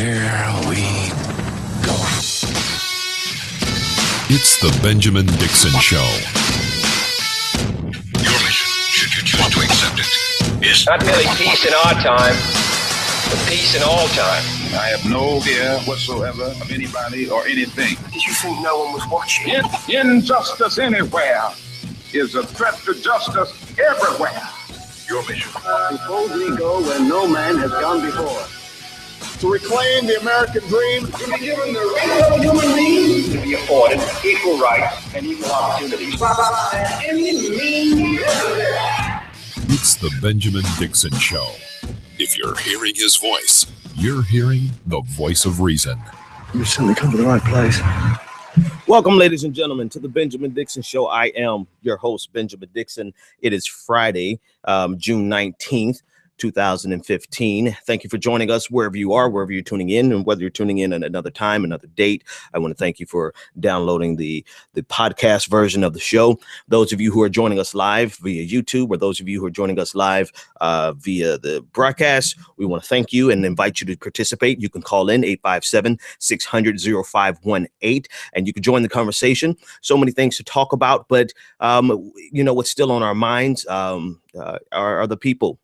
Here we go. It's the Benjamin Dixon Show. Your mission, should you choose to accept it, is not merely peace in our time, but peace in all time. I have no fear whatsoever of anybody or anything. Did you think no one was watching? Injustice anywhere is a threat to justice everywhere. your mission. Suppose we go where no man has gone before. To reclaim the American dream, to be given the right of human beings to be afforded equal rights and equal opportunities. It's the Benjamin Dixon Show. If you're hearing his voice, you're hearing the voice of reason. You've certainly come to the right place. Welcome, ladies and gentlemen, to the Benjamin Dixon Show. I am your host, Benjamin Dixon. It is Friday, June 19th. 2015. Thank you for joining us wherever you are, wherever you're tuning in, and whether you're tuning in at another time, another date. I want to thank you for downloading the podcast version of the show. Those of you who are joining us live via YouTube, or those of you who are joining us live via the broadcast, we want to thank you and invite you to participate. You can call in 857-600-0518, and you can join the conversation. So many things to talk about, but what's still on our minds are the people,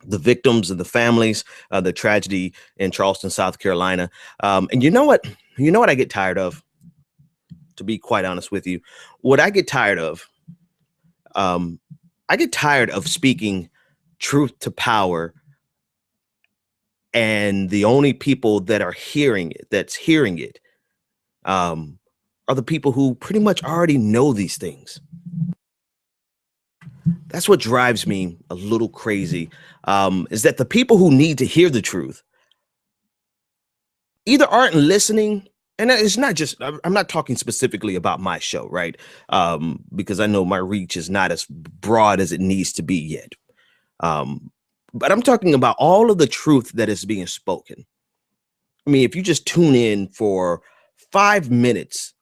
the victims and the families, the tragedy in Charleston, South Carolina. And you know what I get tired of, to be quite honest with you, what I get tired of, I get tired of speaking truth to power. And the only people that are hearing it, are the people who pretty much already know these things. That's what drives me a little crazy, is that the people who need to hear the truth either aren't listening. And it's not just, I'm not talking specifically about my show, right? Because I know my reach is not as broad as it needs to be yet. But I'm talking about all of the truth that is being spoken. I mean, if you just tune in for 5 minutes,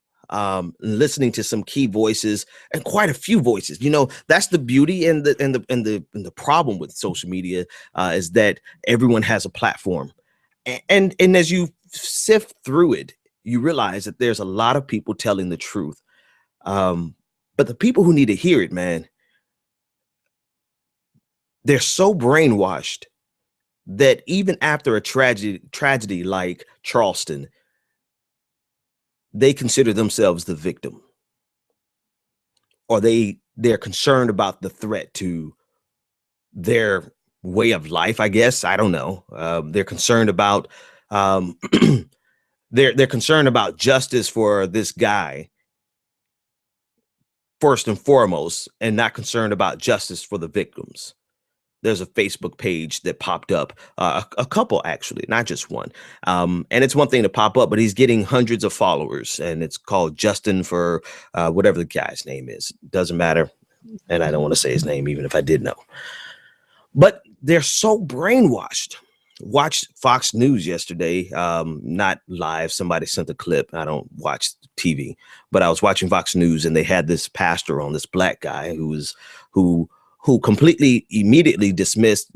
listening to some key voices, and quite a few voices, that's the beauty and the problem with social media, is that everyone has a platform, and as you sift through it, you realize that there's a lot of people telling the truth, but the people who need to hear it, man, they're so brainwashed that even after a tragedy like Charleston, they consider themselves the victim, or they're concerned about the threat to their way of life, I guess. I don't know. They're concerned about they're concerned about justice for this guy first and foremost, and not concerned about justice for the victims. There's a Facebook page that popped up, a couple actually, not just one. And it's one thing to pop up, but he's getting hundreds of followers, and it's called Justin for whatever the guy's name is. Doesn't matter. And I don't want to say his name, even if I did know. But they're so brainwashed. Watched Fox News yesterday, not live. Somebody sent a clip. I don't watch TV, but I was watching Fox News, and they had this pastor on, this black guy who completely immediately dismissed,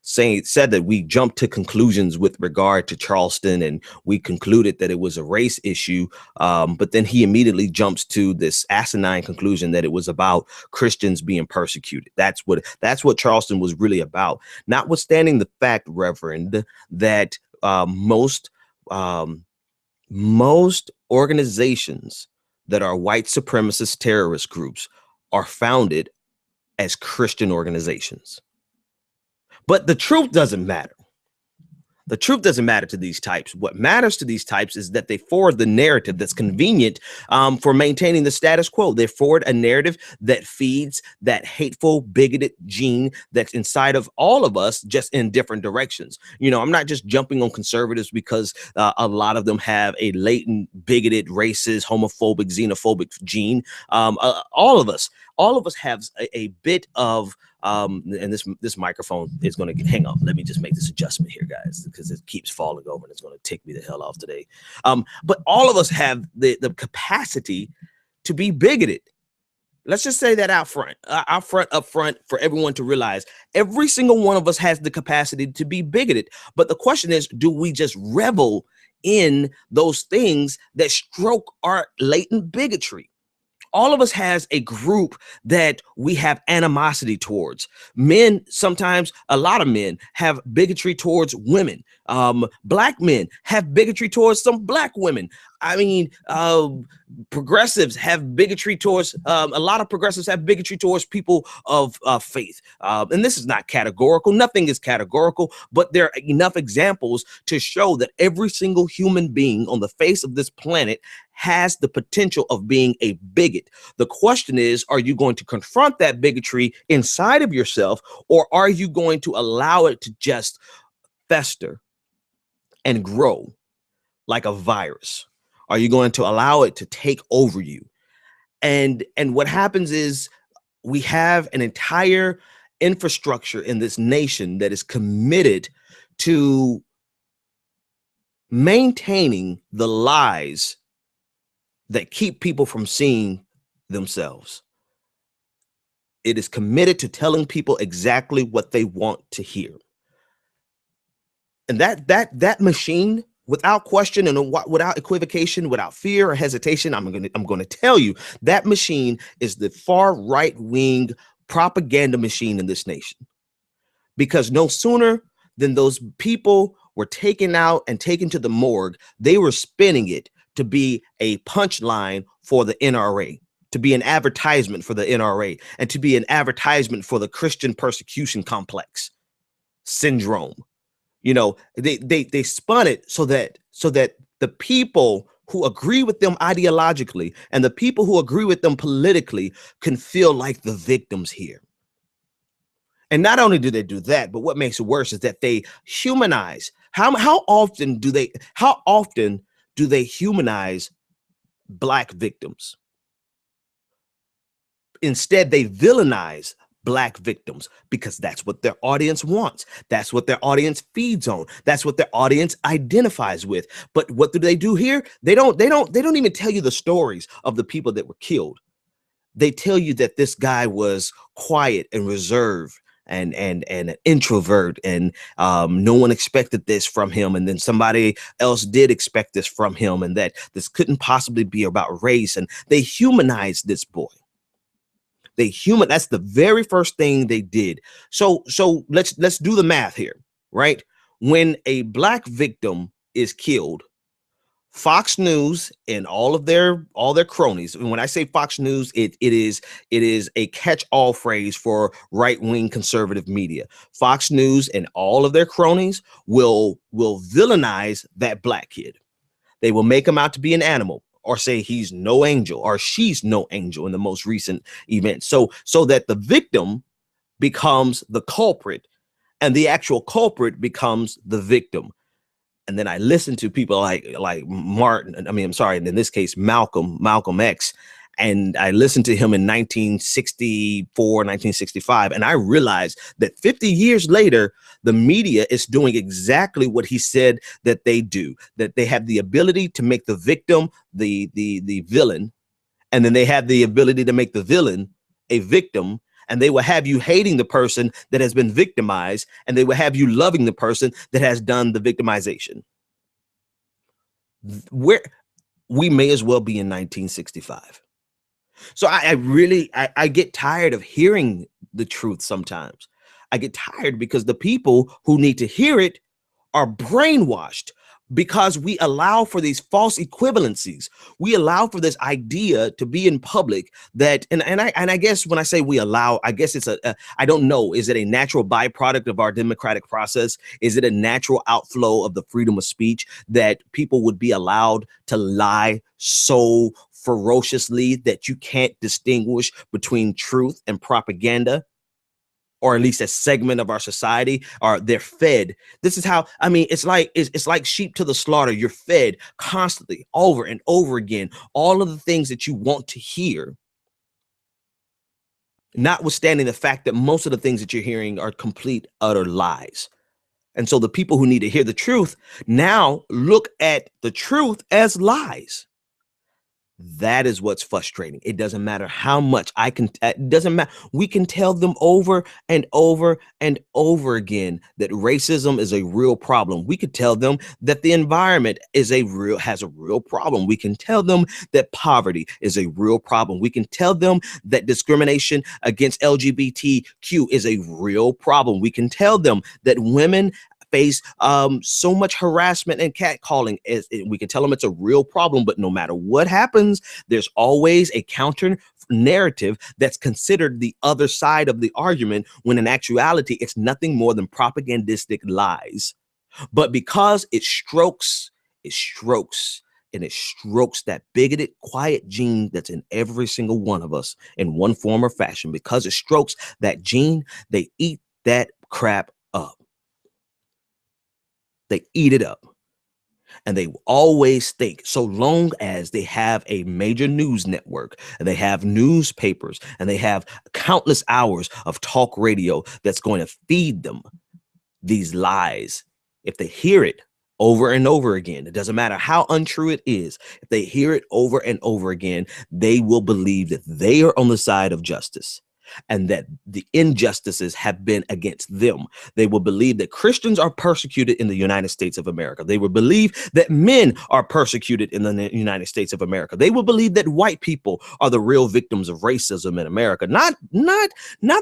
said that we jumped to conclusions with regard to Charleston, and we concluded that it was a race issue. But then he immediately jumps to this asinine conclusion that it was about Christians being persecuted. That's what Charleston was really about. Notwithstanding the fact, Reverend, that most organizations that are white supremacist terrorist groups are founded as Christian organizations. But the truth doesn't matter. The truth doesn't matter to these types. What matters to these types is that they forward the narrative that's convenient for maintaining the status quo. They forward a narrative that feeds that hateful, bigoted gene that's inside of all of us, just in different directions. I'm not just jumping on conservatives because a lot of them have a latent, bigoted, racist, homophobic, xenophobic gene. All of us have a bit of, and this microphone is going to hang on. Let me just make this adjustment here, guys, because it keeps falling over and it's going to tick me the hell off today. But all of us have the capacity to be bigoted. Let's just say that up front for everyone to realize every single one of us has the capacity to be bigoted. But the question is, do we just revel in those things that stroke our latent bigotry? All of us has a group that we have animosity towards. Men, sometimes a lot of men have bigotry towards women. Black men have bigotry towards some black women. I mean, progressives have bigotry towards, a lot of progressives have bigotry towards people of faith. And this is not categorical. Nothing is categorical, but there are enough examples to show that every single human being on the face of this planet has the potential of being a bigot. The question is, are you going to confront that bigotry inside of yourself, or are you going to allow it to just fester and grow like a virus? Are you going to allow it to take over you? And what happens is we have an entire infrastructure in this nation that is committed to maintaining the lies that keep people from seeing themselves. It is committed to telling people exactly what they want to hear. And that machine, without question and without equivocation, without fear or hesitation, I'm going to tell you that machine is the far right wing propaganda machine in this nation. Because no sooner than those people were taken out and taken to the morgue, they were spinning it to be a punchline for the NRA, to be an advertisement for the NRA, and to be an advertisement for the Christian persecution complex syndrome. You know, they spun it so that the people who agree with them ideologically and the people who agree with them politically can feel like the victims here. And not only do they do that, but what makes it worse is that they humanize. How often do they humanize Black victims? Instead, they villainize Black victims because that's what their audience wants. That's what their audience feeds on. That's what their audience identifies with. But what do they do here? They don't even tell you the stories of the people that were killed. They tell you that this guy was quiet and reserved and an introvert, and no one expected this from him, and then somebody else did expect this from him, and that this couldn't possibly be about race. And they humanized this boy. That's the very first thing they did. So let's do the math here, right? When a Black victim is killed, Fox News and all their cronies, and when I say Fox News, it is a catch-all phrase for right-wing conservative media. Fox News and all of their cronies will villainize that Black kid. They will make him out to be an animal, or say he's no angel or she's no angel in the most recent event. So that the victim becomes the culprit and the actual culprit becomes the victim. And then I listen to people like in this case, Malcolm X. And I listened to him in 1964, 1965. And I realized that 50 years later, the media is doing exactly what he said that they do, that they have the ability to make the victim the villain. And then they have the ability to make the villain a victim. And they will have you hating the person that has been victimized. And they will have you loving the person that has done the victimization. Where we may as well be in 1965. So I get tired of hearing the truth sometimes. I get tired because the people who need to hear it are brainwashed because we allow for these false equivalencies. We allow for this idea to be in public that, and I guess when I say we allow, I guess it's I don't know. Is it a natural byproduct of our democratic process? Is it a natural outflow of the freedom of speech that people would be allowed to lie so ferociously that you can't distinguish between truth and propaganda? Or at least a segment of our society, or they're fed. This is how, I mean, it's like sheep to the slaughter. You're fed constantly over and over again, all of the things that you want to hear, notwithstanding the fact that most of the things that you're hearing are complete, utter lies. And so the people who need to hear the truth now look at the truth as lies. That is what's frustrating. It doesn't matter how much it doesn't matter. We can tell them over and over and over again that racism is a real problem. We could tell them that the environment has a real problem. We can tell them that poverty is a real problem. We can tell them that discrimination against LGBTQ is a real problem. We can tell them that women face so much harassment and catcalling. We can tell them it's a real problem, but no matter what happens, there's always a counter narrative that's considered the other side of the argument, when in actuality it's nothing more than propagandistic lies. But because it strokes that bigoted, quiet gene that's in every single one of us in one form or fashion, because it strokes that gene, they eat that crap up. They eat it up. And they always think, so long as they have a major news network, and they have newspapers, and they have countless hours of talk radio that's going to feed them these lies, if they hear it over and over again, it doesn't matter how untrue it is, if they hear it over and over again, they will believe that they are on the side of justice, and that the injustices have been against them. They will believe that Christians are persecuted in the United States of America. They will believe that men are persecuted in the United States of America. They will believe that white people are the real victims of racism in America. Not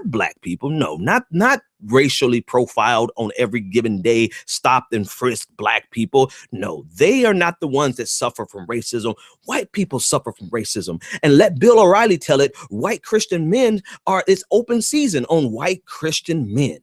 black people. No, not racially profiled on every given day, stopped and frisked black people. No, they are not the ones that suffer from racism. White people suffer from racism. And let Bill O'Reilly tell it, white Christian men it's open season on white Christian men.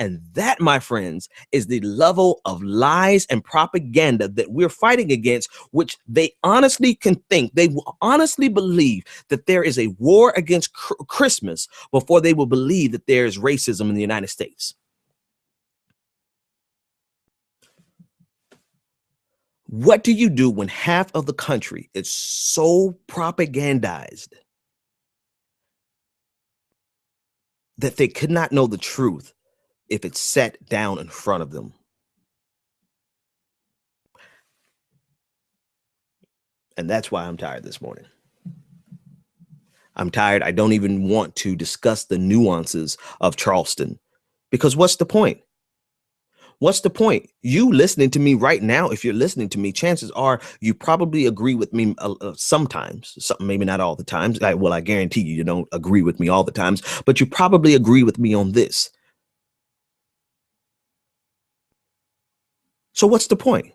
And that, my friends, is the level of lies and propaganda that we're fighting against, which they honestly can think, they will honestly believe that there is a war against Christmas before they will believe that there is racism in the United States. What do you do when half of the country is so propagandized that they could not know the truth if it's set down in front of them? And that's why I'm tired this morning. I'm tired. I don't even want to discuss the nuances of Charleston, because what's the point? What's the point? You listening to me right now, if you're listening to me, chances are you probably agree with me sometimes, maybe not all the times. I guarantee you don't agree with me all the times, but you probably agree with me on this. So what's the point?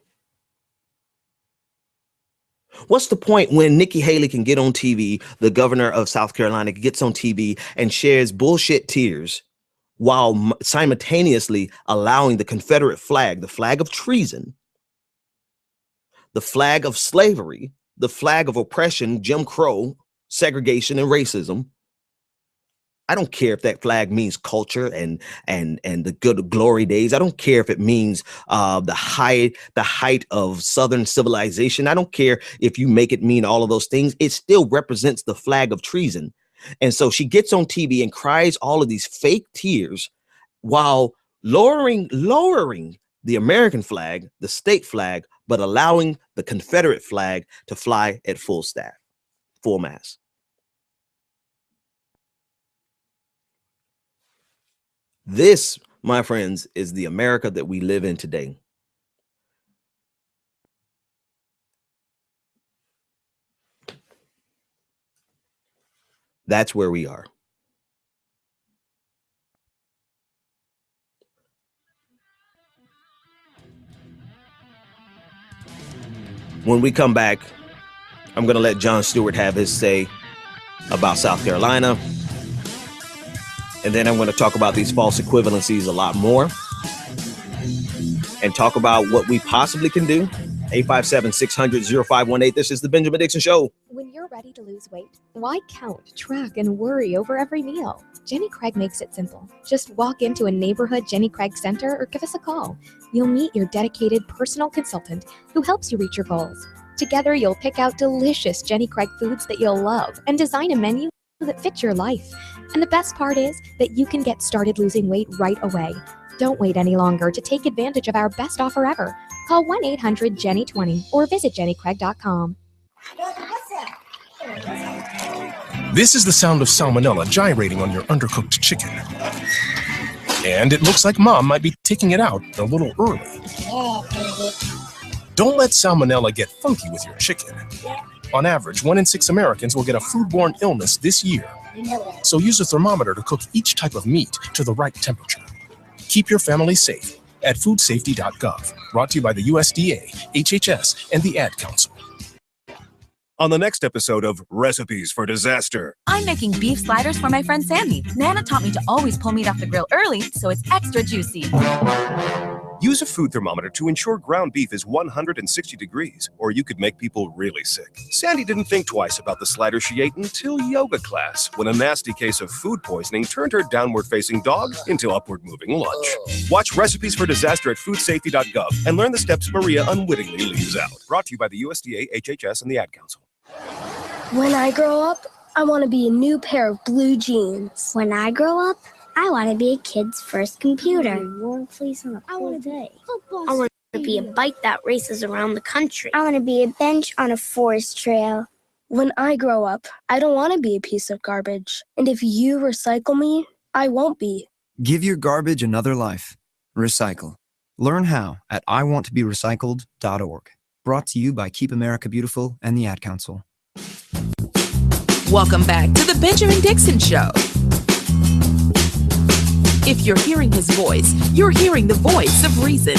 What's the point when Nikki Haley can get on TV, the governor of South Carolina gets on TV and shares bullshit tears, while simultaneously allowing the Confederate flag, the flag of treason, the flag of slavery, the flag of oppression, Jim Crow, segregation, and racism? I don't care if that flag means culture and the good glory days. I don't care if it means the height of Southern civilization. I don't care if you make it mean all of those things. It still represents the flag of treason. And so she gets on TV and cries all of these fake tears while lowering the American flag, the state flag, but allowing the Confederate flag to fly at full mast. This, my friends, is the America that we live in today. That's where we are. When we come back, I'm going to let Jon Stewart have his say about South Carolina. And then I'm going to talk about these false equivalencies a lot more and talk about what we possibly can do. 857-600-0518. This is the Benjamin Dixon Show. When you're ready to lose weight, why count, track, and worry over every meal? Jenny Craig makes it simple. Just walk into a neighborhood Jenny Craig center or give us a call. You'll meet your dedicated personal consultant who helps you reach your goals. Together, you'll pick out delicious Jenny Craig foods that you'll love and design a menu that fits your life. And the best part is that you can get started losing weight right away. Don't wait any longer to take advantage of our best offer ever. Call 1-800-JENNY20 or visit jennycraig.com. This is the sound of salmonella gyrating on your undercooked chicken. And it looks like Mom might be taking it out a little early. Don't let salmonella get funky with your chicken. On average, 1 in 6 Americans will get a foodborne illness this year. So use a thermometer to cook each type of meat to the right temperature. Keep your family safe at foodsafety.gov. Brought to you by the USDA, HHS, and the Ad Council. On the next episode of Recipes for Disaster. I'm making beef sliders for my friend Sandy. Nana taught me to always pull meat off the grill early so it's extra juicy. Use a food thermometer to ensure ground beef is 160 degrees, or you could make people really sick. Sandy didn't think twice about the slider she ate until yoga class, when a nasty case of food poisoning turned her downward-facing dog into upward-moving lunch. Watch Recipes for Disaster at foodsafety.gov and learn the steps Maria unwittingly leaves out. Brought to you by the USDA, HHS, and the Ad Council. When I grow up, I want to be a new pair of blue jeans. When I grow up, I want to be a kid's first computer. I want to be a bike that races around the country. I want to be a bench on a forest trail. When I grow up, I don't want to be a piece of garbage. And if you recycle me, I won't be. Give your garbage another life. Recycle. Learn how at iwanttoberecycled.org. Brought to you by Keep America Beautiful and the Ad Council. Welcome back to the Benjamin Dixon Show. If you're hearing his voice, you're hearing the voice of reason.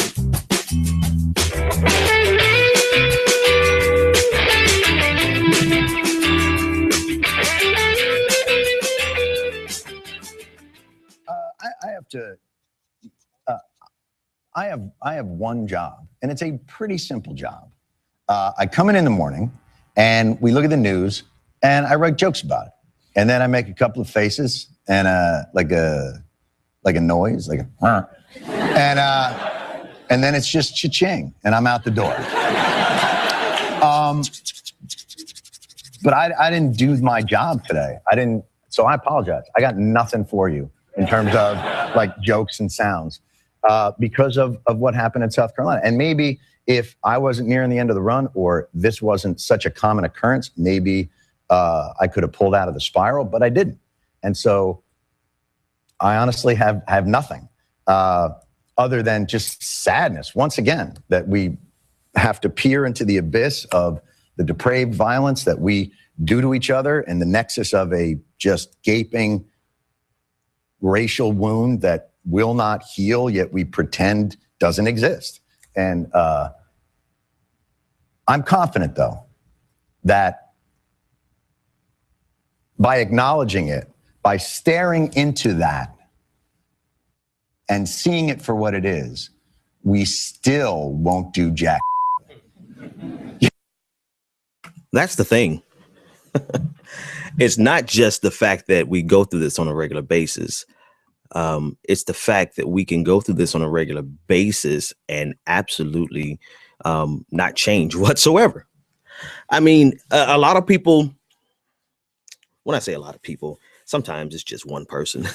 I have one job, and it's a pretty simple job. I come in the morning, and we look at the news, and I write jokes about it, and then I make a couple of faces and like a noise, like a, and then it's just cha-ching, and I'm out the door. But I didn't do my job today. So I apologize. I got nothing for you in terms of like jokes and sounds because of what happened in South Carolina. And maybe if I wasn't nearing the end of the run, or this wasn't such a common occurrence, maybe I could have pulled out of the spiral, but I didn't. And so I honestly have nothing other than just sadness, once again, that we have to peer into the abyss of the depraved violence that we do to each other and the nexus of a just gaping racial wound that will not heal, yet we pretend doesn't exist. And I'm confident, though, that by acknowledging it, by staring into that and seeing it for what it is, we still won't do jack. That's the thing. It's not just the fact that we go through this on a regular basis. It's the fact that we can go through this on a regular basis and absolutely not change whatsoever. I mean, a lot of people, when I say a lot of people, sometimes it's just one person.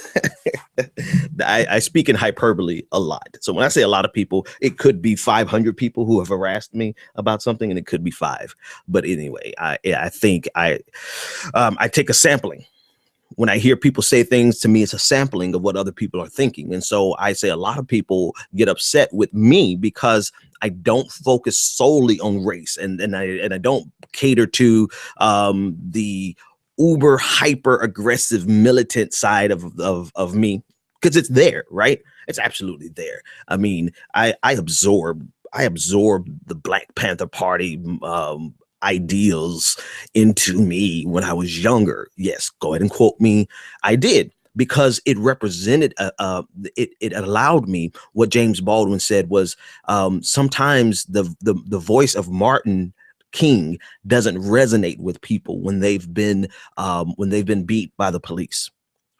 I speak in hyperbole a lot. So when I say a lot of people, it could be 500 people who have harassed me about something, and it could be 5. But anyway, I think I take a sampling. When I hear people say things to me, it's a sampling of what other people are thinking. And so I say a lot of people get upset with me because I don't focus solely on race, and I don't cater to the uber hyper aggressive militant side of me, because it's there, right? It's absolutely there. I mean, I absorb the Black Panther Party ideals into me when I was younger. Yes, go ahead and quote me. I did, because it represented it allowed me, what James Baldwin said was sometimes the voice of Martin King doesn't resonate with people when they've been beat by the police.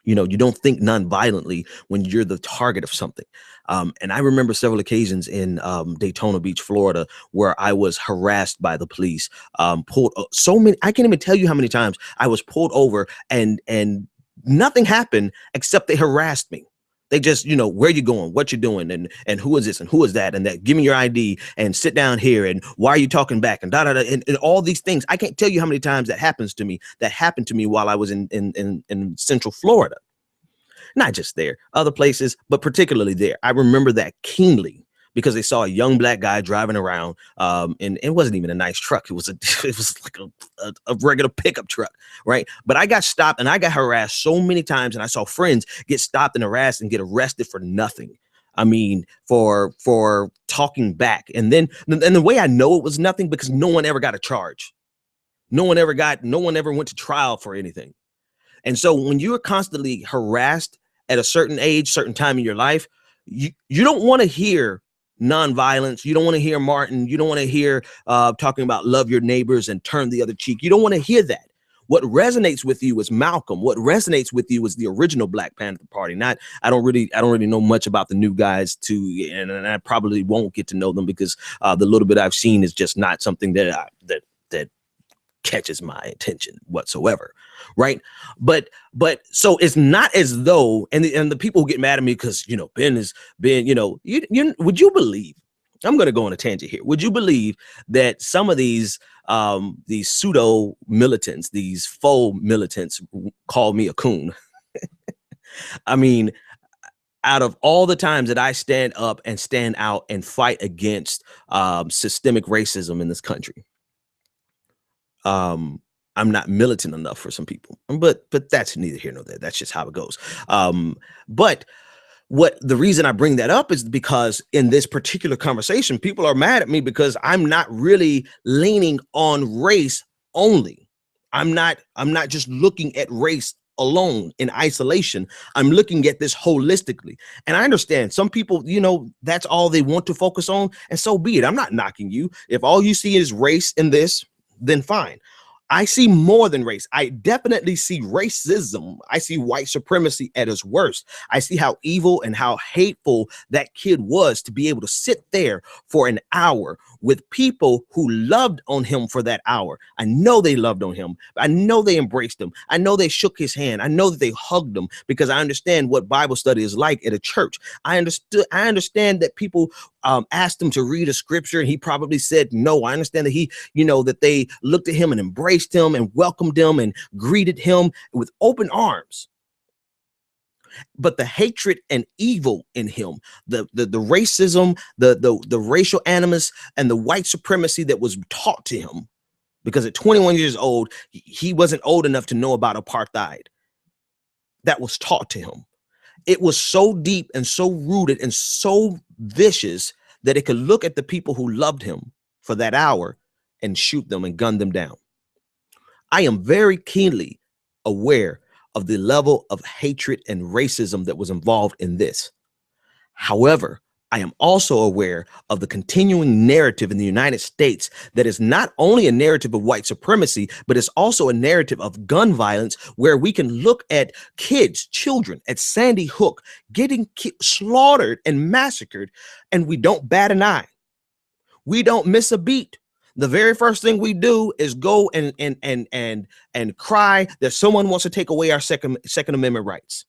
You know, you don't think non-violently when you're the target of something. And I remember several occasions in Daytona Beach, Florida, where I was harassed by the police. Pulled so many, I can't even tell you how many times I was pulled over and nothing happened except they harassed me. They just, you know, where you going, what you're doing, and who is this and who is that, and that, give me your ID and sit down here, and why are you talking back, and and all these things. I can't tell you how many times that happens to me. That happened to me while I was in Central Florida. Not just there, other places, but particularly there. I remember that keenly because they saw a young black guy driving around, and it wasn't even a nice truck. It was like a regular pickup truck, right? But I got stopped and I got harassed so many times, and I saw friends get stopped and harassed and get arrested for nothing. I mean, for talking back. And the way I know it was nothing, because no one ever got a charge. No one ever went to trial for anything. And so when you are constantly harassed at a certain age, certain time in your life, you don't want to hear nonviolence. You don't want to hear Martin. You don't want to hear talking about love your neighbors and turn the other cheek. You don't want to hear that. What resonates with you is Malcolm. What resonates with you is the original Black Panther Party. I don't really know much about the new guys and I probably won't get to know them because the little bit I've seen is just not something that catches my attention whatsoever, right? But so it's not as though, and the people who get mad at me because, you know, Ben, you know, would you believe, I'm going to go on a tangent here, would you believe that some of these pseudo militants, these faux militants, call me a coon? I mean, out of all the times that I stand up and stand out and fight against systemic racism in this country, I'm not militant enough for some people, but that's neither here nor there. That's just how it goes. But the reason I bring that up is because in this particular conversation, people are mad at me because I'm not really leaning on race only. I'm not just looking at race alone in isolation. I'm looking at this holistically. And I understand some people, you know, that's all they want to focus on, and so be it. I'm not knocking you. If all you see is race in this, then fine. I see more than race. I definitely see racism. I see white supremacy at its worst. I see how evil and how hateful that kid was to be able to sit there for an hour with people who loved on him for that hour. I know they loved on him. I know they embraced him. I know they shook his hand. I know that they hugged him because I understand what Bible study is like at a church. I understand that people asked him to read a scripture and he probably said no. I understand that that they looked at him and embraced him and welcomed him and greeted him with open arms. But the hatred and evil in him, the racism, the racial animus, and the white supremacy that was taught to him, because at 21 years old, he wasn't old enough to know about apartheid. That was taught to him. It was so deep and so rooted and so vicious that it could look at the people who loved him for that hour and shoot them and gun them down. I am very keenly aware of the level of hatred and racism that was involved in this. However, I am also aware of the continuing narrative in the United States that is not only a narrative of white supremacy, but it's also a narrative of gun violence, where we can look at children at Sandy Hook getting slaughtered and massacred, and we don't bat an eye. We don't miss a beat. The very first thing we do is go and cry that someone wants to take away our Second Amendment rights.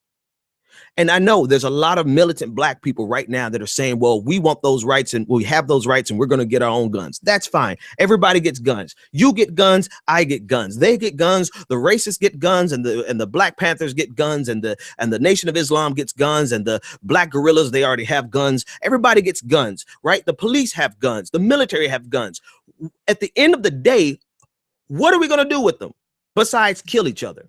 And I know there's a lot of militant Black people right now that are saying, well, we want those rights and we have those rights and we're going to get our own guns. That's fine. Everybody gets guns. You get guns. I get guns. They get guns. The racists get guns, and the Black Panthers get guns, and the Nation of Islam gets guns, and the Black guerrillas, they already have guns. Everybody gets guns, right? The police have guns. The military have guns. At the end of the day, what are we going to do with them besides kill each other?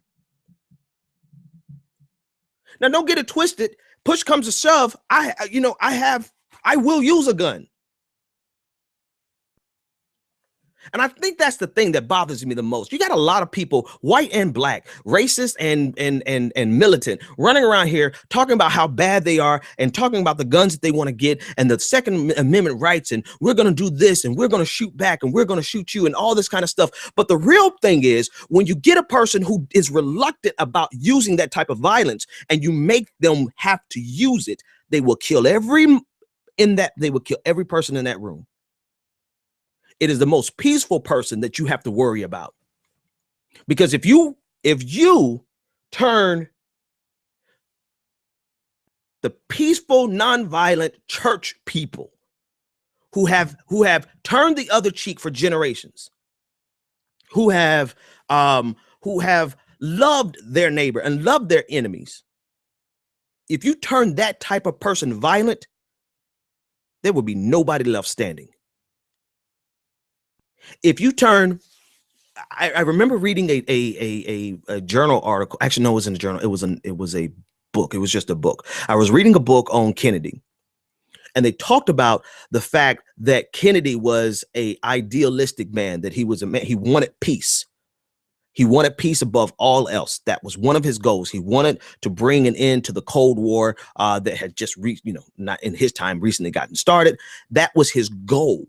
Now, don't get it twisted. Push comes to shove. I will use a gun. And I think that's the thing that bothers me the most. You got a lot of people, white and Black, racist and militant, running around here talking about how bad they are and talking about the guns that they want to get and the Second Amendment rights, and we're going to do this and we're going to shoot back and we're going to shoot you and all this kind of stuff. But the real thing is, when you get a person who is reluctant about using that type of violence and you make them have to use it, they will kill every person in that room. It is the most peaceful person that you have to worry about. Because if you turn the peaceful, nonviolent church people who have turned the other cheek for generations, who have loved their neighbor and loved their enemies. If you turn that type of person violent, there will be nobody left standing. If you turn, I remember reading a journal article. Actually, no, it wasn't a journal. It was a book. It was just a book. I was reading a book on Kennedy, and they talked about the fact that Kennedy was a idealistic man, that he was a man. He wanted peace. He wanted peace above all else. That was one of his goals. He wanted to bring an end to the Cold War that had just not in his time recently gotten started. That was his goal.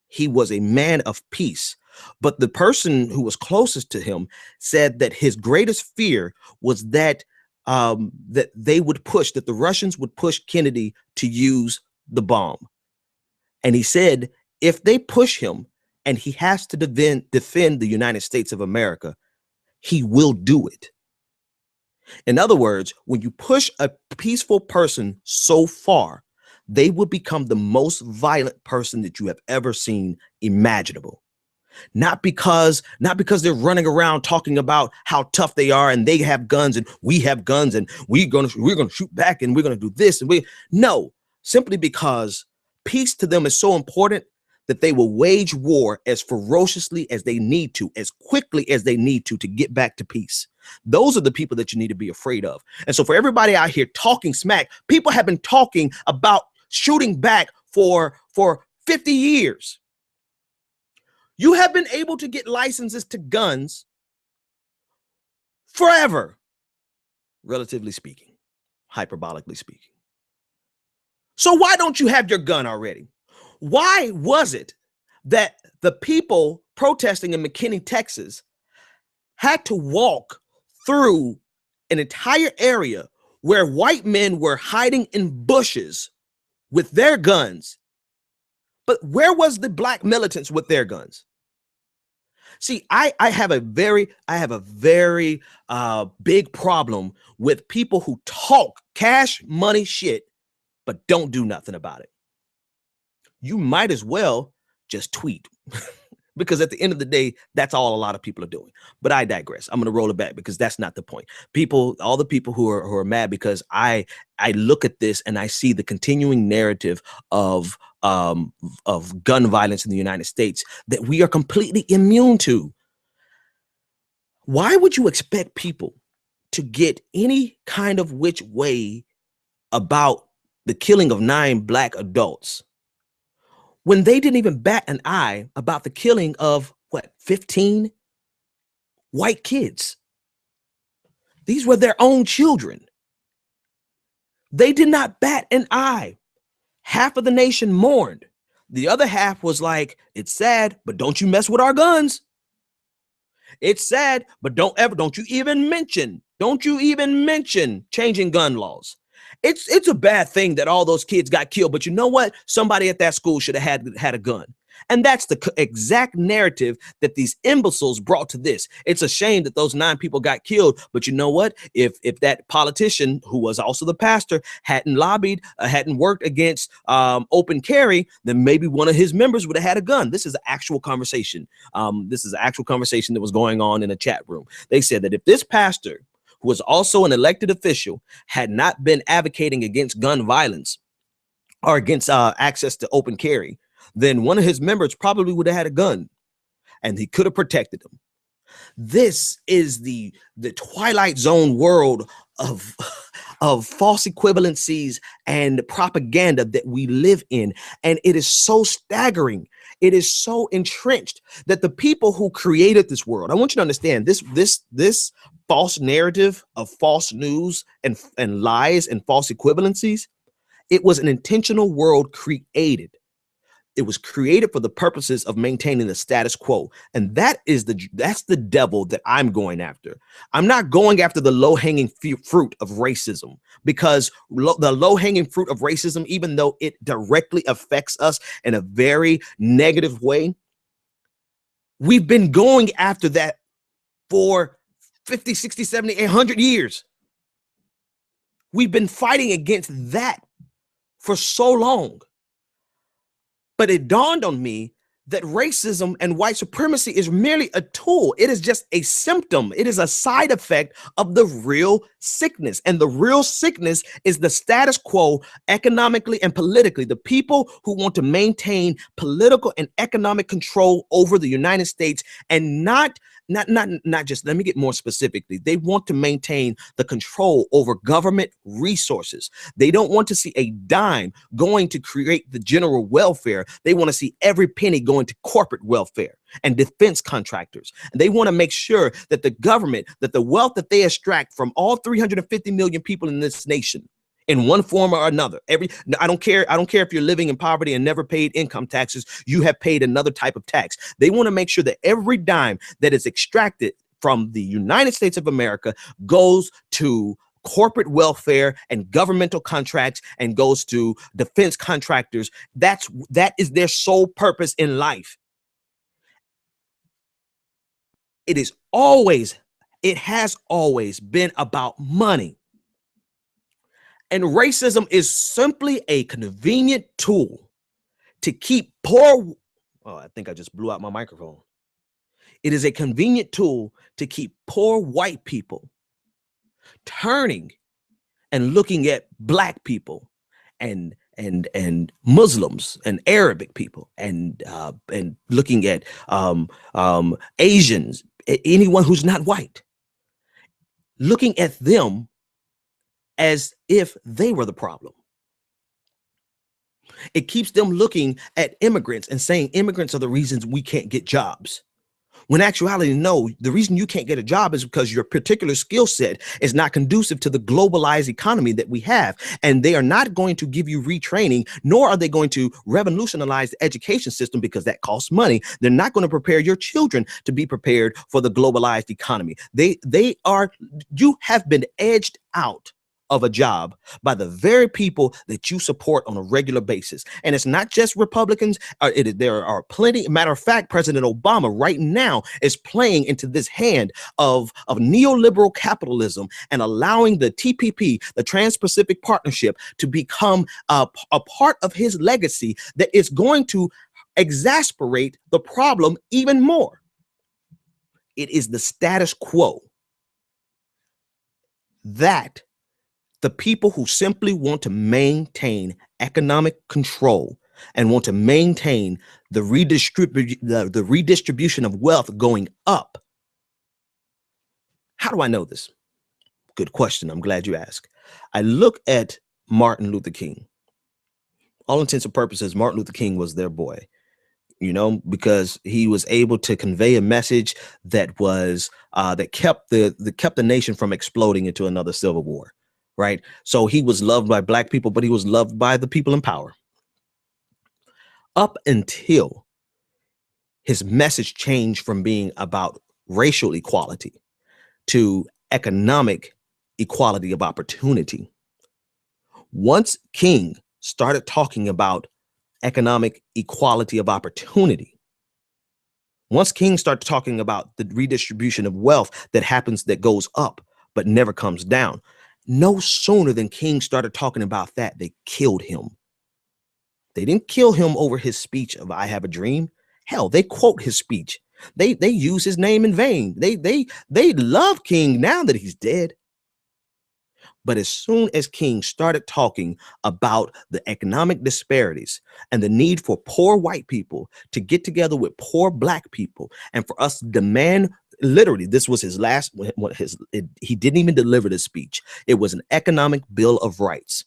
He was a man of peace. But the person who was closest to him said that his greatest fear was that that the Russians would push Kennedy to use the bomb. And he said, if they push him and he has to defend the United States of America, he will do it. In other words, when you push a peaceful person so far, they will become the most violent person that you have ever seen imaginable. Not because they're running around talking about how tough they are and they have guns and we have guns and we're gonna shoot back and we're gonna do this and no, simply because peace to them is so important that they will wage war as ferociously as they need to, as quickly as they need to get back to peace. Those are the people that you need to be afraid of. And so for everybody out here talking smack, people have been talking about shooting back for 50 years. You have been able to get licenses to guns forever, relatively speaking, hyperbolically speaking. So why don't you have your gun already? Why was it that the people protesting in McKinney, Texas, had to walk through an entire area where white men were hiding in bushes with their guns? But where was the black militants with their guns? See, I have a very big problem with people who talk cash money shit, but don't do nothing about it. You might as well just tweet because at the end of the day, that's all a lot of people are doing. But I digress. I'm going to roll it back because that's not the point. All the people who are mad because I look at this and I see the continuing narrative of gun violence in the United States that we are completely immune to. Why would you expect people to get any kind of which way about the killing of 9 black adults when they didn't even bat an eye about the killing of 15 white kids? These were their own children. They did not bat an eye. Half of the nation mourned. The other half was like, it's sad, but don't you mess with our guns. It's sad, but don't you even mention changing gun laws. It's a bad thing that all those kids got killed, but you know what? Somebody at that school should have had a gun. And that's the exact narrative that these imbeciles brought to this. It's a shame that those 9 people got killed, but you know what? If that politician, who was also the pastor, hadn't lobbied, hadn't worked against open carry, then maybe one of his members would have had a gun. This is an actual conversation. This is an actual conversation that was going on in a chat room. They said that if this pastor, who was also an elected official, had not been advocating against gun violence or against access to open carry, then one of his members probably would have had a gun and he could have protected them. This is the Twilight Zone world of false equivalencies and propaganda that we live in. And it is so staggering. It is so entrenched that the people who created this world, I want you to understand this false narrative of false news and lies and false equivalencies. It was an intentional world created. It was created for the purposes of maintaining the status quo. And that's the devil that I'm going after. I'm not going after the low-hanging fruit of racism, because the low-hanging fruit of racism, even though it directly affects us in a very negative way, we've been going after that for 50, 60, 70, 100 years. We've been fighting against that for so long. But it dawned on me that racism and white supremacy is merely a tool. It is just a symptom. It is a side effect of the real sickness. And the real sickness is the status quo economically and politically. The people who want to maintain political and economic control over the United States, and not just, let me get more specifically. They want to maintain the control over government resources. They don't want to see a dime going to create the general welfare. They want to see every penny going to corporate welfare and defense contractors. And they want to make sure that the government, that the wealth that they extract from all 350 million people in this nation, in one form or another. I don't care if you're living in poverty and never paid income taxes, you have paid another type of tax. They want to make sure that every dime that is extracted from the United States of America goes to corporate welfare and governmental contracts and goes to defense contractors. That is their sole purpose in life. It has always been about money. And racism is simply a convenient tool to keep poor. Oh, I think I just blew out my microphone. It is a convenient tool to keep poor white people turning and looking at black people and Muslims and Arabic people and looking at Asians, anyone who's not white, looking at them as if they were the problem. It keeps them looking at immigrants and saying immigrants are the reasons we can't get jobs. When in actuality, no, the reason you can't get a job is because your particular skill set is not conducive to the globalized economy that we have. And they are not going to give you retraining, nor are they going to revolutionize the education system because that costs money. They're not going to prepare your children to be prepared for the globalized economy. You have been edged out of a job by the very people that you support on a regular basis. And it's not just Republicans. There are plenty. Matter of fact, President Obama right now is playing into this hand of neoliberal capitalism and allowing the TPP, the Trans-Pacific Partnership, to become a part of his legacy that is going to exacerbate the problem even more. It is the status quo that the people who simply want to maintain economic control and want to maintain the redistribution of wealth going up. How do I know this? Good question. I'm glad you asked. I look at Martin Luther King. All intents and purposes, Martin Luther King was their boy, because he was able to convey a message that was that kept the nation from exploding into another civil war. Right. So he was loved by black people, but he was loved by the people in power. Up until his message changed from being about racial equality to economic equality of opportunity. Once King started talking about economic equality of opportunity, once King started talking about the redistribution of wealth that goes up but never comes down, no sooner than King started talking about that, they killed him. They didn't kill him over his speech of "I have a dream." Hell, they quote his speech. They use his name in vain. They love King now that he's dead. But as soon as King started talking about the economic disparities and the need for poor white people to get together with poor black people and for us to demand, literally, this was his last, he didn't even deliver the speech. It was an economic bill of rights.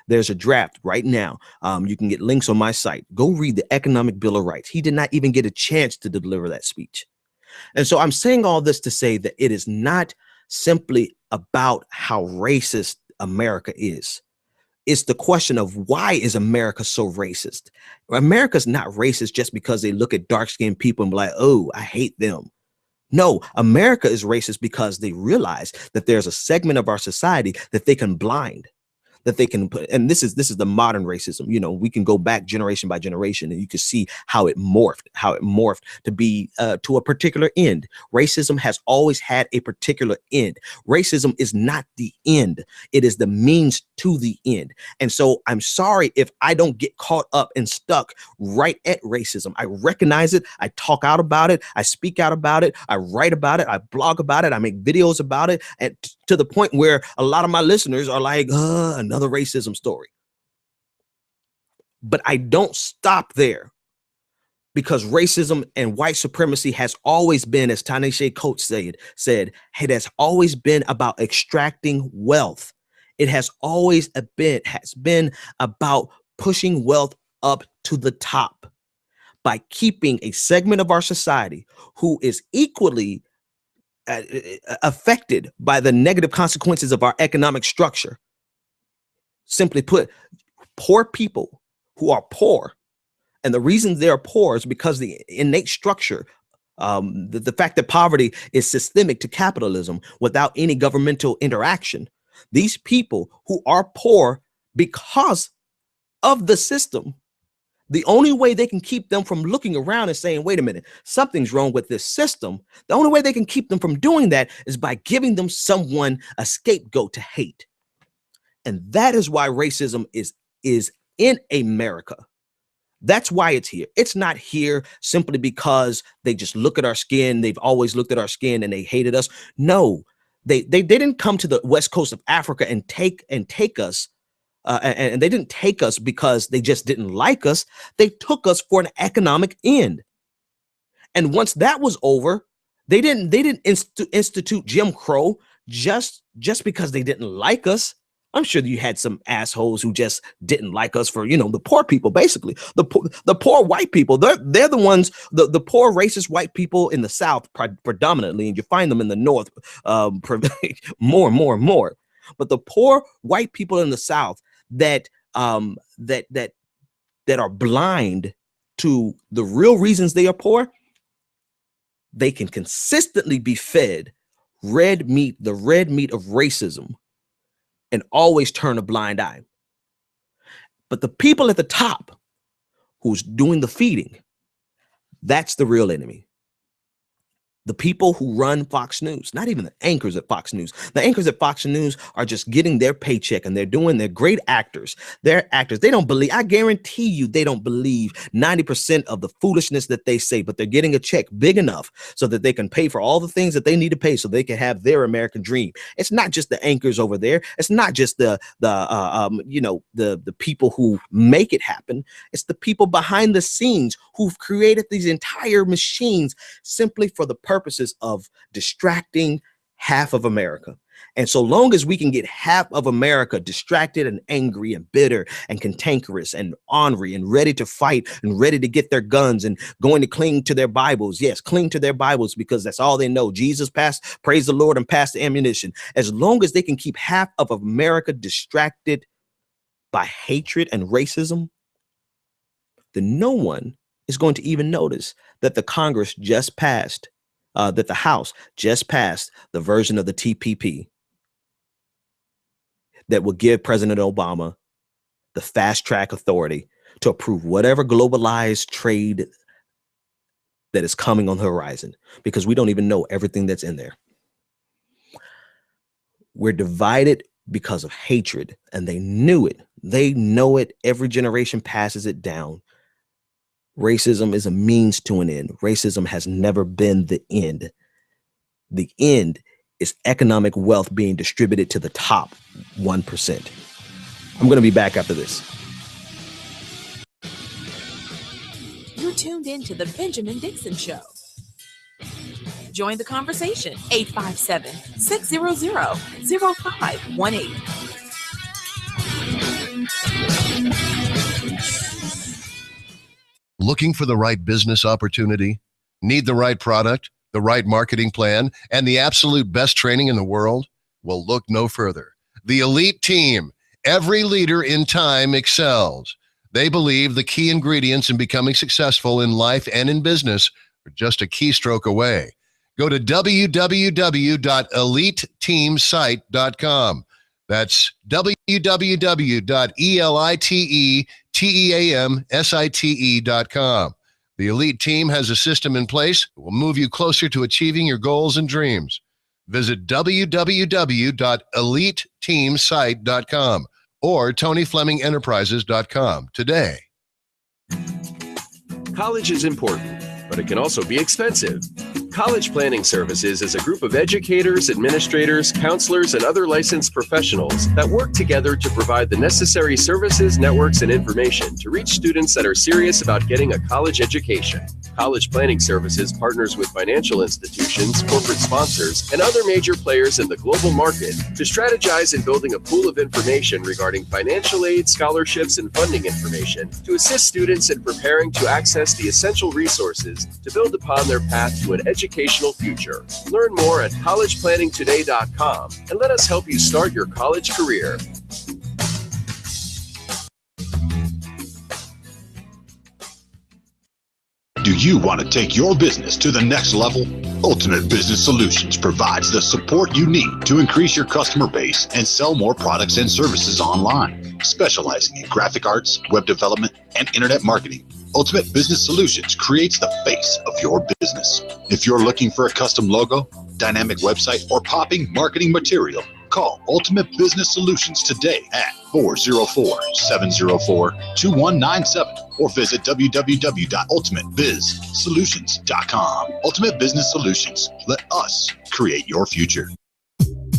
There's a draft right now. You can get links on my site. Go read the economic bill of rights. He did not even get a chance to deliver that speech. And so I'm saying all this to say that it is not simply about how racist America is. It's the question of, why is America so racist? America's not racist just because they look at dark-skinned people and be like, oh, I hate them. No, America is racist because they realize that there's a segment of our society that they can blind, that they can put, and this is the modern racism. You know, we can go back generation by generation, and you can see how it morphed to be to a particular end. Racism has always had a particular end. Racism is not the end; it is the means to the end. And so, I'm sorry if I don't get caught up and stuck right at racism. I recognize it. I talk out about it. I speak out about it. I write about it. I blog about it. I make videos about it, and to the point where a lot of my listeners are like, another racism story. But I don't stop there, because racism and white supremacy has always been, as Ta-Nehisi Coates said, it has always been about extracting wealth. It has always been about pushing wealth up to the top by keeping a segment of our society who is equally affected by the negative consequences of our economic structure. Simply put, poor people who are poor, and the reason they're poor is because the innate structure, the fact that poverty is systemic to capitalism without any governmental interaction. These people who are poor because of the system, the only way they can keep them from looking around and saying, wait a minute, something's wrong with this system. The only way they can keep them from doing that is by giving them someone a scapegoat to hate. And that is why racism is in America. That's why it's here. It's not here simply because they just look at our skin. They've always looked at our skin and they hated us. No, they didn't come to the west coast of Africa and take us. And they didn't take us because they just didn't like us. They took us for an economic end. And once that was over, they didn't institute Jim Crow just because they didn't like us. I'm sure you had some assholes who just didn't like us for, the poor people, basically. The poor white people, they're the ones, the poor racist white people in the South predominantly, and you find them in the North more and more. But the poor white people in the South that are blind to the real reasons they are poor, they can consistently be fed the red meat of racism, and always turn a blind eye. But the people at the top who's doing the feeding, that's the real enemy. The people who run Fox News, not even the anchors at Fox News. The anchors at Fox News are just getting their paycheck, and they're great actors. They're actors. They don't believe, I guarantee you, they don't believe 90% of the foolishness that they say, but they're getting a check big enough so that they can pay for all the things that they need to pay so they can have their American dream. It's not just the anchors over there. It's not just the people who make it happen. It's the people behind the scenes who've created these entire machines simply for the purposes of distracting half of America. And so long as we can get half of America distracted and angry and bitter and cantankerous and ornery and ready to fight and ready to get their guns and going to cling to their Bibles. Yes, cling to their Bibles because that's all they know. Jesus passed, praise the Lord, and pass the ammunition. As long as they can keep half of America distracted by hatred and racism, then no one is going to even notice that the Congress just passed, that the House just passed the version of the TPP that will give President Obama the fast track authority to approve whatever globalized trade that is coming on the horizon, because we don't even know everything that's in there. We're divided because of hatred, and they knew it. They know it. Every generation passes it down. Racism is a means to an end. Racism has never been the end. The end is economic wealth being distributed to the top 1%. I'm going to be back after this. You're tuned in to The Benjamin Dixon Show. Join the conversation, 857-600-0518. Looking for the right business opportunity? Need the right product, the right marketing plan, and the absolute best training in the world? Well, look no further. The Elite Team. Every leader in time excels. They believe the key ingredients in becoming successful in life and in business are just a keystroke away. Go to www.eliteteamsite.com. That's www.eliteteamsite.com. The Elite Team has a system in place that will move you closer to achieving your goals and dreams. Visit www.eliteteamsite.com or TonyFlemingEnterprises.com today. College is important, but it can also be expensive. College Planning Services is a group of educators, administrators, counselors, and other licensed professionals that work together to provide the necessary services, networks, and information to reach students that are serious about getting a college education. College Planning Services partners with financial institutions, corporate sponsors, and other major players in the global market to strategize in building a pool of information regarding financial aid, scholarships, and funding information to assist students in preparing to access the essential resources to build upon their path to an educational future. Learn more at collegeplanningtoday.com and let us help you start your college career. Do you want to take your business to the next level? Ultimate Business Solutions provides the support you need to increase your customer base and sell more products and services online. Specializing in graphic arts, web development, and internet marketing, Ultimate Business Solutions creates the face of your business. If you're looking for a custom logo, dynamic website, or popping marketing material, call Ultimate Business Solutions today at 404-704-2197 or visit www.ultimatebizsolutions.com. Ultimate Business Solutions. Let us create your future.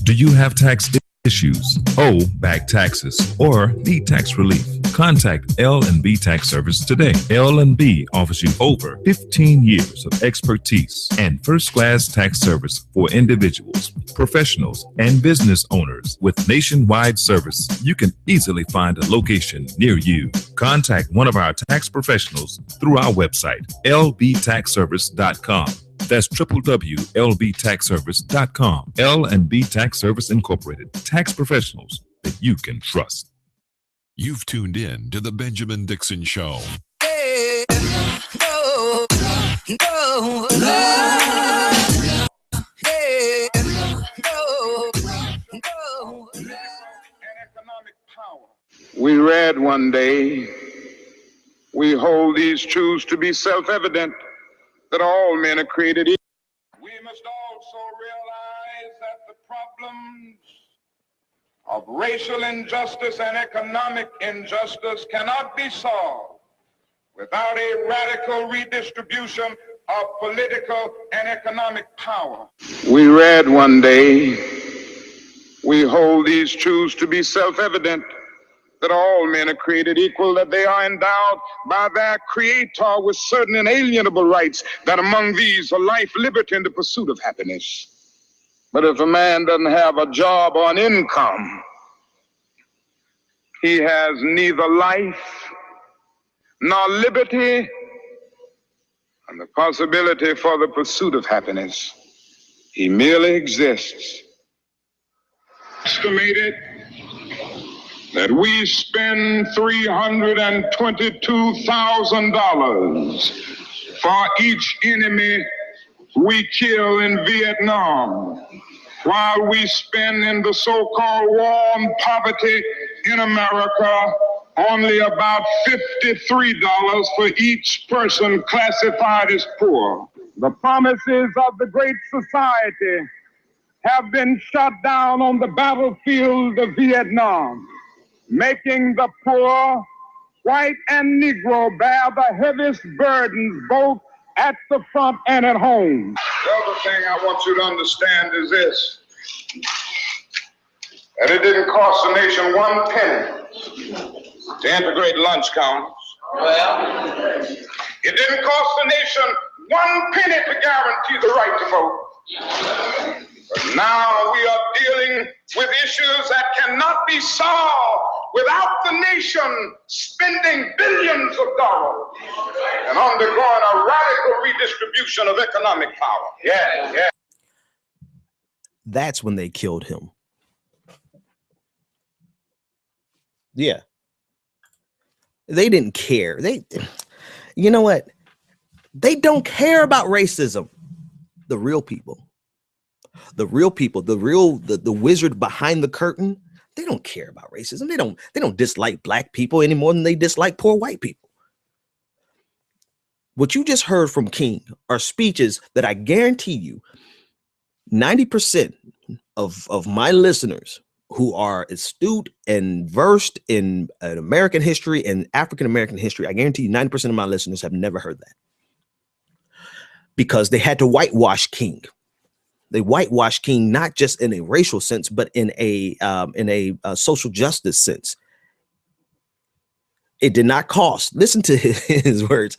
Do you have tax issues, owe back taxes, or need tax relief? Contact L&B Tax Service today. L&B offers you over 15 years of expertise and first-class tax service for individuals, professionals, and business owners. With nationwide service, you can easily find a location near you. Contact one of our tax professionals through our website, lbtaxservice.com. That's www.lbtaxservice.com. L&B Tax Service Incorporated. Tax professionals that you can trust. You've tuned in to The Benjamin Dixon Show. Hey, no, no, hey, no, no. We read one day, we hold these truths to be self-evident, that all men are created equal. We must also realize that the problems of racial injustice and economic injustice cannot be solved without a radical redistribution of political and economic power. We read one day, we hold these truths to be self-evident, that all men are created equal, that they are endowed by their Creator with certain inalienable rights, that among these are life, liberty, and the pursuit of happiness. But if a man doesn't have a job or an income, he has neither life nor liberty and the possibility for the pursuit of happiness. He merely exists. Estimated that we spend $322,000 for each enemy we kill in Vietnam, while we spend in the so-called war on poverty in America only about $53 for each person classified as poor. The promises of the Great Society have been shot down on the battlefield of Vietnam, making the poor, white and Negro, bear the heaviest burdens both at the front and at home. The other thing I want you to understand is this, that it didn't cost the nation 1 penny to integrate lunch counters. It didn't cost the nation 1 penny to guarantee the right to vote. But now we are dealing with issues that cannot be solved without the nation spending billions of dollars and undergoing a radical redistribution of economic power. Yeah. That's when they killed him. Yeah. They didn't care. You know what? They don't care about racism. The real people. The real people, the wizard behind the curtain, They don't care about racism. They don't dislike black people any more than they dislike poor white people. What you just heard from King are speeches that I guarantee you 90% of my listeners who are astute and versed in American history and African-American history, I guarantee you 90% of my listeners have never heard that. Because they had to whitewash King. They whitewashed King not just in a racial sense, but in a social justice sense. It did not cost. Listen to his words.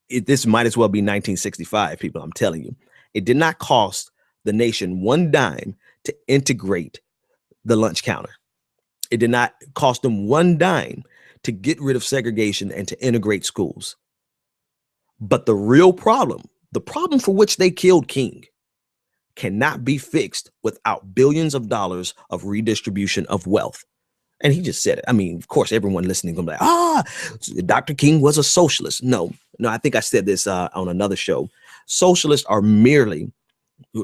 This might as well be 1965, people. I'm telling you, it did not cost the nation one dime to integrate the lunch counter. It did not cost them one dime to get rid of segregation and to integrate schools. But the real problem, the problem for which they killed King, cannot be fixed without billions of dollars of redistribution of wealth. And he just said it. I mean, of course, everyone listening is going to be like, Dr. King was a socialist. No, I think I said this on another show. Socialists are merely,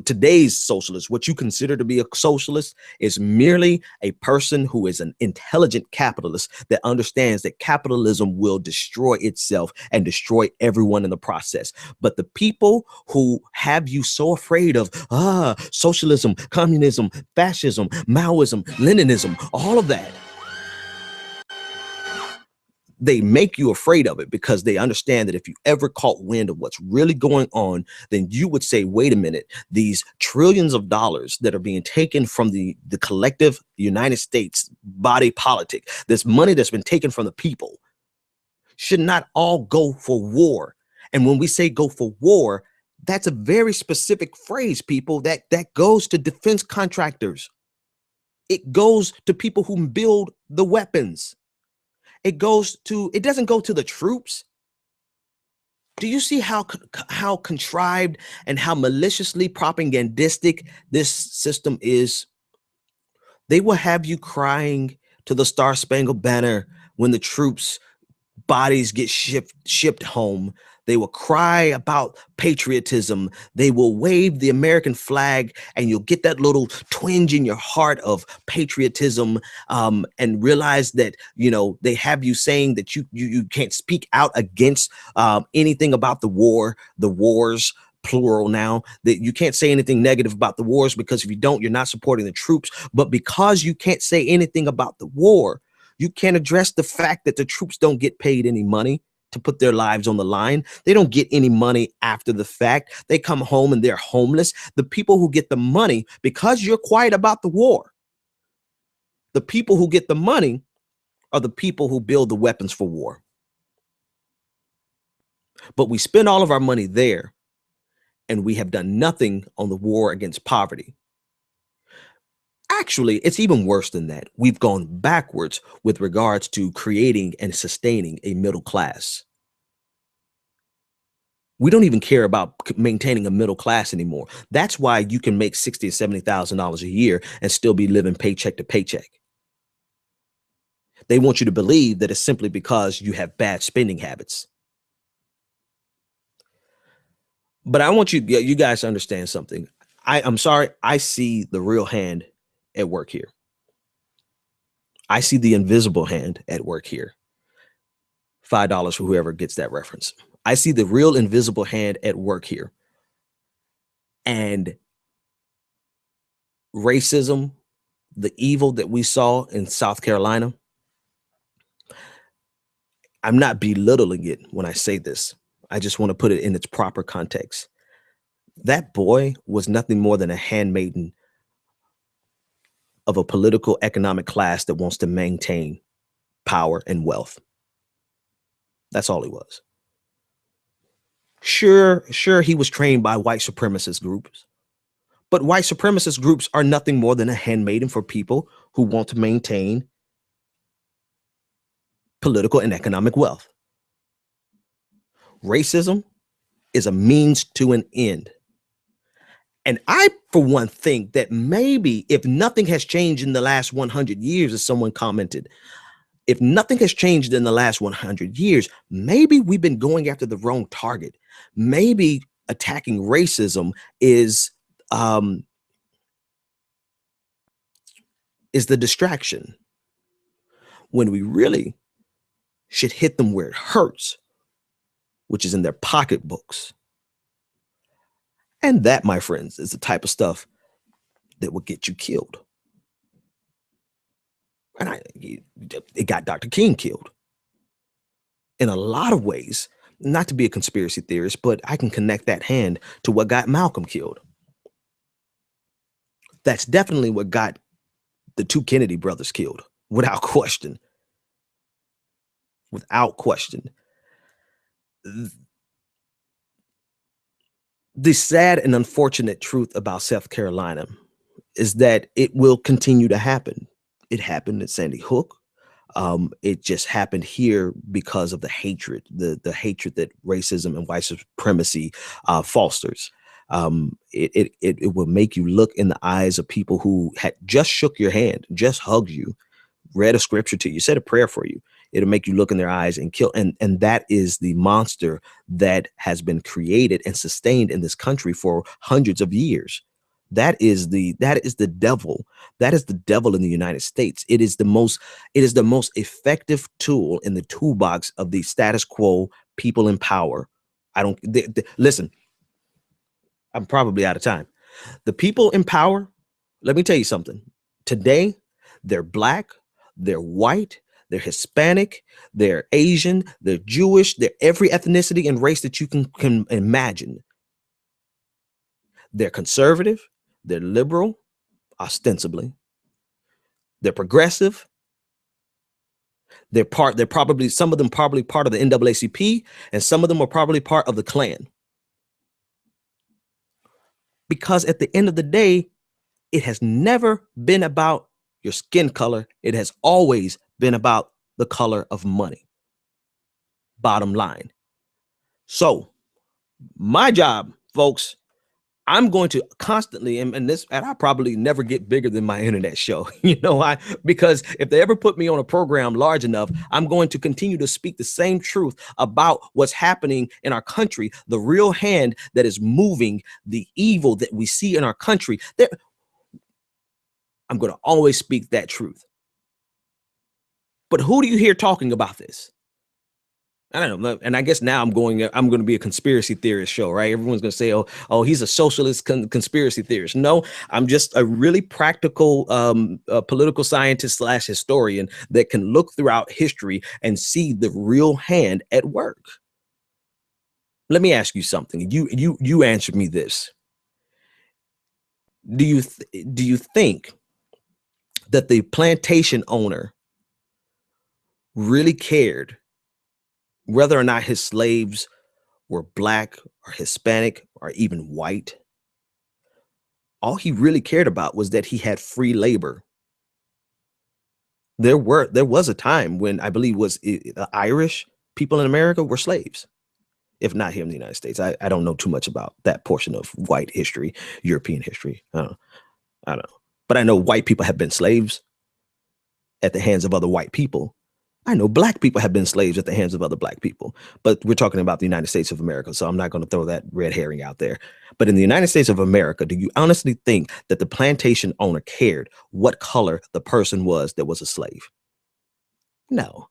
today's socialist, what you consider to be a socialist is merely a person who is an intelligent capitalist that understands that capitalism will destroy itself and destroy everyone in the process. But the people who have you so afraid of socialism, communism, fascism, Maoism, Leninism, all of that, they make you afraid of it because they understand that if you ever caught wind of what's really going on, then you would say, wait a minute, these trillions of dollars that are being taken from the collective United States body politic, this money that's been taken from the people, should not all go for war. And when we say go for war, that's a very specific phrase, people, that goes to defense contractors. It goes to people who build the weapons. It doesn't go to the troops. Do you see how contrived and how maliciously propagandistic this system is? They will have you crying to the Star Spangled Banner when the troops' bodies get shipped home. They will cry about patriotism. They will wave the American flag, and you'll get that little twinge in your heart of patriotism, and realize that, they have you saying that you can't speak out against anything about the wars, plural now, that you can't say anything negative about the wars, because if you don't, you're not supporting the troops. But because you can't say anything about the war, you can't address the fact that the troops don't get paid any money to put their lives on the line. They don't get any money after the fact. They come home and they're homeless. The people who get the money, because you're quiet about the war, the people who get the money are the people who build the weapons for war. But we spend all of our money there, and we have done nothing on the war against poverty. Actually, it's even worse than that. We've gone backwards with regards to creating and sustaining a middle class. We don't even care about maintaining a middle class anymore. That's why you can make $60,000 or $70,000 a year and still be living paycheck to paycheck. They want you to believe that it's simply because you have bad spending habits. But I want you guys to understand something. I'm sorry, I see the real hand at work here. I see the invisible hand at work here. $5 for whoever gets that reference. I see the real invisible hand at work here. And racism, the evil that we saw in South Carolina, I'm not belittling it when I say this. I just want to put it in its proper context. That boy was nothing more than a handmaiden of a political economic class that wants to maintain power and wealth. That's all he was. Sure, he was trained by white supremacist groups, but white supremacist groups are nothing more than a handmaiden for people who want to maintain political and economic wealth. Racism is a means to an end. And I, for one, think that maybe if nothing has changed in the last 100 years, as someone commented, if nothing has changed in the last 100 years, maybe we've been going after the wrong target. Maybe attacking racism is is the distraction, when we really should hit them where it hurts, which is in their pocketbooks. And that, my friends, is the type of stuff that will get you killed. And it got Dr. King killed. In a lot of ways, not to be a conspiracy theorist, but I can connect that hand to what got Malcolm killed. That's definitely what got the two Kennedy brothers killed, without question. Without question. The sad and unfortunate truth about South Carolina is that it will continue to happen. It happened at Sandy Hook. It just happened here because of the hatred, the hatred that racism and white supremacy fosters. It will make you look in the eyes of people who had just shook your hand, just hugged you, read a scripture to you, said a prayer for you. It'll make you look in their eyes and kill. And that is the monster that has been created and sustained in this country for hundreds of years. That is the devil. That is the devil in the United States. It is the most effective tool in the toolbox of the status quo people in power. Listen, I'm probably out of time. The people in power, let me tell you something. Today, they're black, they're white, they're Hispanic, they're Asian, they're Jewish, they're every ethnicity and race that you can imagine. They're conservative, they're liberal, ostensibly. They're progressive. They're probably, some of them probably part of the NAACP, and some of them are probably part of the Klan. Because at the end of the day, it has never been about your skin color. It has always been about the color of money. Bottom line. So my job, folks, I'm going to constantly, and I probably never get bigger than my internet show, because if they ever put me on a program large enough, I'm going to continue to speak the same truth about what's happening in our country, the real hand that is moving the evil that we see in our country. I'm going to always speak that truth. But who do you hear talking about this? I don't know. And I guess now I'm going to be a conspiracy theorist show, right? Everyone's going to say, oh, he's a socialist conspiracy theorist. No, I'm just a really practical political scientist / historian that can look throughout history and see the real hand at work. Let me ask you something. You answered me this. Do you think that the plantation owner really cared whether or not his slaves were black or Hispanic or even white? All he really cared about was that he had free labor. There was a time when I believe the Irish people in America were slaves, if not here in the United States. I don't know too much about that portion of white history, European history. I don't know. But I know white people have been slaves at the hands of other white people. I know black people have been slaves at the hands of other black people, but we're talking about the United States of America, so I'm not going to throw that red herring out there. But in the United States of America, do you honestly think that the plantation owner cared what color the person was that was a slave? No,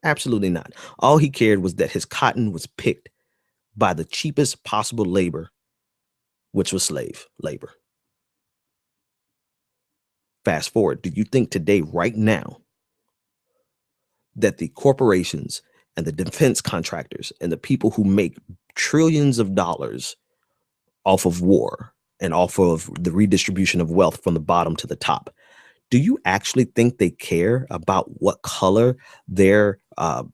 absolutely not. All he cared was that his cotton was picked by the cheapest possible labor, which was slave labor. Fast forward, do you think today, right now, that the corporations and the defense contractors and the people who make trillions of dollars off of war and off of the redistribution of wealth from the bottom to the top, do you actually think they care about what color their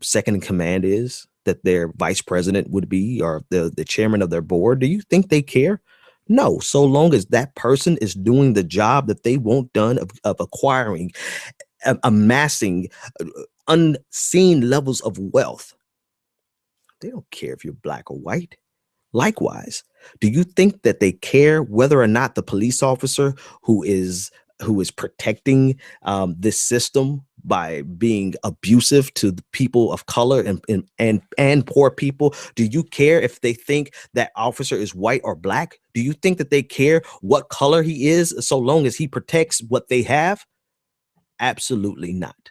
second in command is, that their vice president would be, or the chairman of their board? Do you think they care? No, so long as that person is doing the job that they want done of acquiring, amassing unseen levels of wealth. They don't care if you're black or white. Likewise, do you think that they care whether or not the police officer who is protecting this system by being abusive to the people of color and poor people? Do you care if they think that officer is white or black? Do you think that they care what color he is so long as he protects what they have? Absolutely not.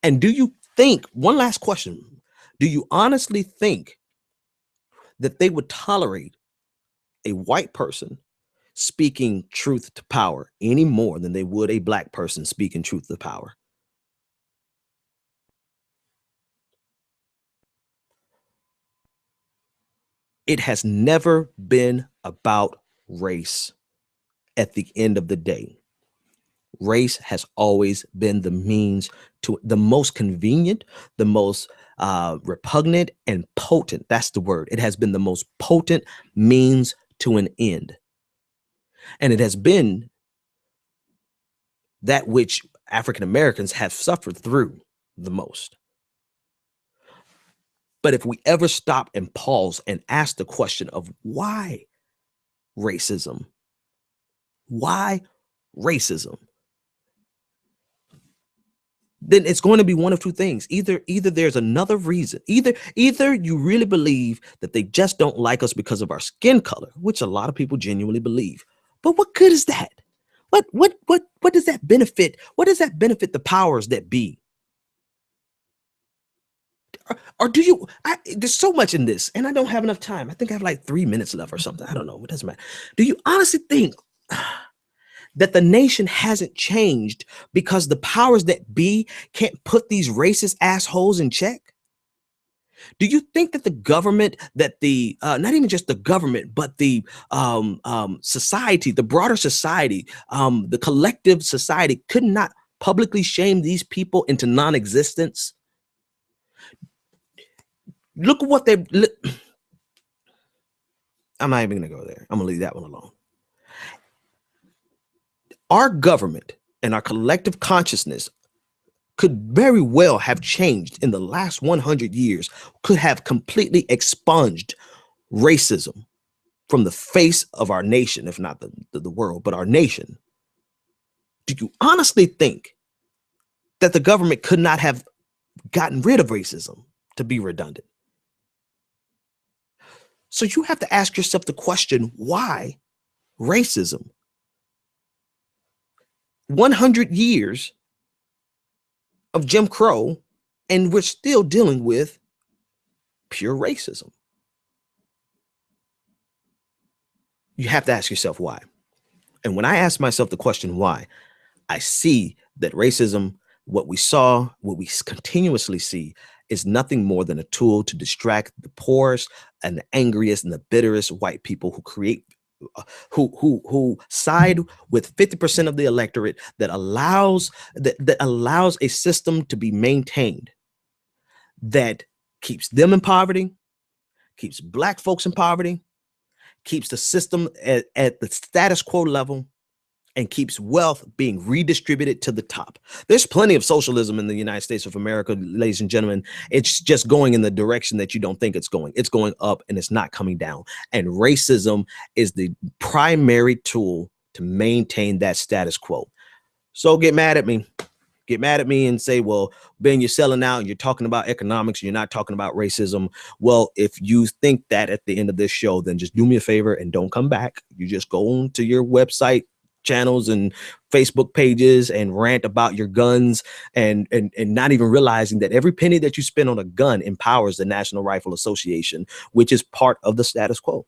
And do you think, one last question, do you honestly think that they would tolerate a white person speaking truth to power any more than they would a black person speaking truth to power? It has never been about race at the end of the day. Race has always been the means to the most convenient, the most repugnant and potent. That's the word. It has been the most potent means to an end. And it has been that which African Americans have suffered through the most. But if we ever stop and pause and ask the question of why racism? Why racism? Then it's going to be one of two things. Either there's another reason. Either you really believe that they just don't like us because of our skin color, which a lot of people genuinely believe. But what good is that? What does that benefit? What does that benefit the powers that be? Or do you? There's so much in this, and I don't have enough time. I think I have like 3 minutes left or something. I don't know. It doesn't matter. Do you honestly think that the nation hasn't changed because the powers that be can't put these racist assholes in check? Do you think that the government, that the not even just the government, but the society, the broader society, the collective society could not publicly shame these people into non-existence? Look at what they. I'm not even going to go there. I'm going to leave that one alone. Our government and our collective consciousness could very well have changed in the last 100 years, could have completely expunged racism from the face of our nation, if not the world, but our nation. Do you honestly think that the government could not have gotten rid of racism, to be redundant? So you have to ask yourself the question, why racism? 100 years of Jim Crow, and we're still dealing with pure racism. You have to ask yourself why. And when I ask myself the question why, I see that racism, what we continuously see, is nothing more than a tool to distract the poorest and the angriest and the bitterest white people who create, who side with 50% of the electorate that allows a system to be maintained that keeps them in poverty, keeps black folks in poverty, keeps the system at the status quo level, and keeps wealth being redistributed to the top. There's plenty of socialism in the United States of America, ladies and gentlemen. It's just going in the direction that you don't think it's going. It's going up and it's not coming down. And racism is the primary tool to maintain that status quo. So get mad at me. Get mad at me and say, well, Ben, you're selling out and you're talking about economics and you're not talking about racism. Well, if you think that at the end of this show, then just do me a favor and don't come back. You just go on to your website channels and Facebook pages and rant about your guns and not even realizing that every penny that you spend on a gun empowers the National Rifle Association, which is part of the status quo.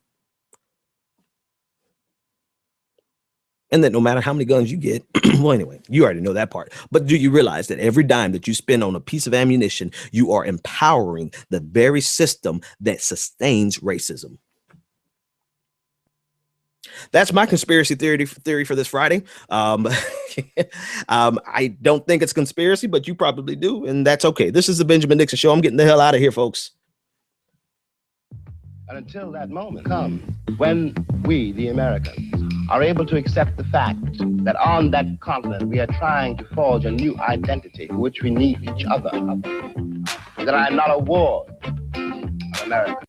And that no matter how many guns you get, well, anyway, you already know that part. But do you realize that every dime that you spend on a piece of ammunition, you are empowering the very system that sustains racism? That's my conspiracy theory for this Friday. I don't think it's conspiracy, but you probably do, and that's okay. This is the Benjamin Dixon Show. I'm getting the hell out of here, folks. And until that moment comes, when we, the Americans, are able to accept the fact that on that continent we are trying to forge a new identity for which we need each other, that I am not a ward of America.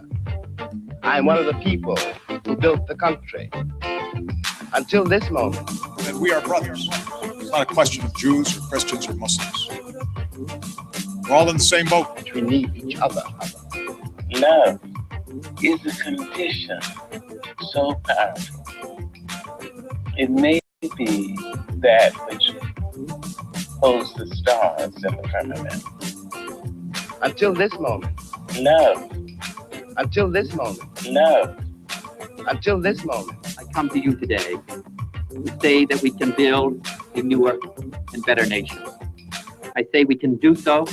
I am one of the people who built the country. Until this moment. That we are brothers. not a question of Jews or Christians or Muslims. We're all in the same boat. We need each other. Love is a condition so powerful. It may be that which holds the stars in the firmament. Until this moment. Love. Until this moment. Love. Until this moment. I come to you today to say that we can build a newer and better nation. I say we can do so,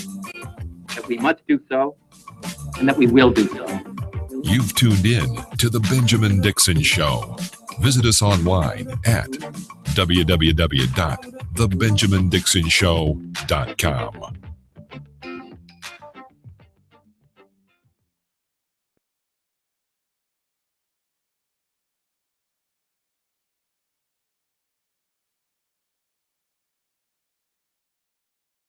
that we must do so, and that we will do so. You've tuned in to The Benjamin Dixon Show. Visit us online at www.thebenjamindixonshow.com.